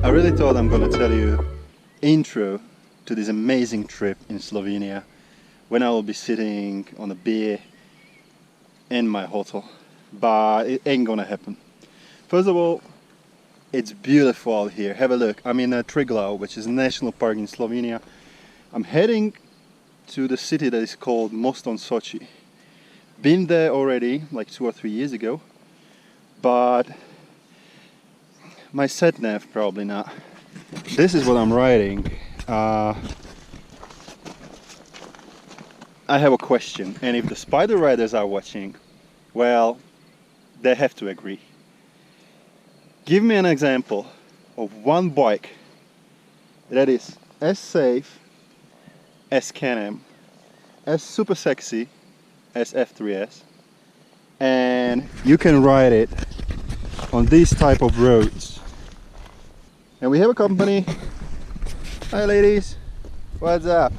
I really thought I'm gonna tell you intro to this amazing trip in Slovenia when I will be sitting on a beer in my hotel, but it ain't gonna happen. First of all, it's beautiful out here. Have a look. I'm in Triglav, which is a national park in Slovenia. I'm heading to the city that is called Most on Soci. Been there already like 2 or 3 years ago, but my sat nav probably not. This is what I'm riding. I have a question, and if the Spyder riders are watching, well, they have to agree. Give me an example of one bike that is as safe as Can-Am, as super sexy as F3s, and you can ride it on these type of roads. And we have a company. Hi ladies, what's up?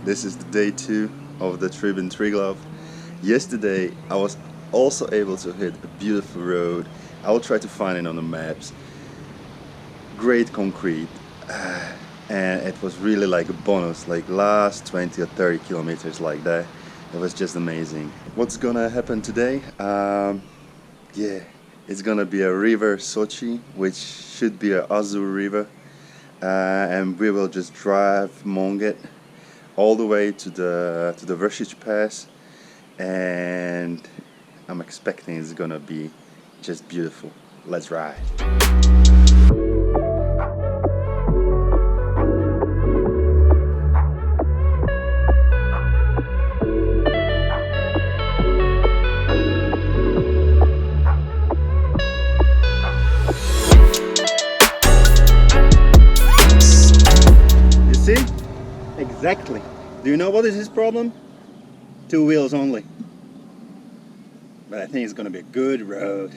This is the day 2 of the trip in Triglav. Yesterday I was also able to hit a beautiful road. I will try to find it on the maps. Great concrete, and it was really like a bonus, like last 20 or 30 kilometers like that. It was just amazing. What's gonna happen today? Yeah, it's gonna be a river Soci, which should be a Azure river, and we will just drive Monget all the way to the Vrsic pass, and I'm expecting it's gonna be just beautiful. Let's ride. You see? Exactly. Do you know what is his problem? 2 wheels only. But I think it's gonna be a good road.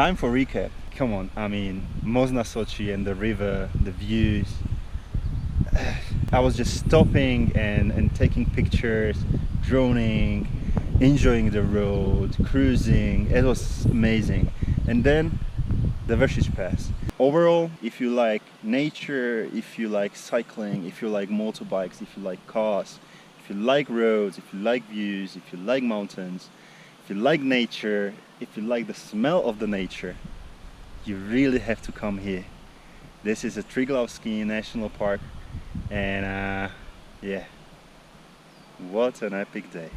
time for recap. Come on, I mean, Mozna Soci and the river, the views. I was just stopping and taking pictures, droning, enjoying the road, cruising. It was amazing. And then the Vrsic Pass. Overall, if you like nature, if you like cycling, if you like motorbikes, if you like cars, if you like roads, if you like views, if you like mountains, if you like nature, if you like the smell of the nature, you really have to come here. This is a Triglav National Park, and yeah, what an epic day.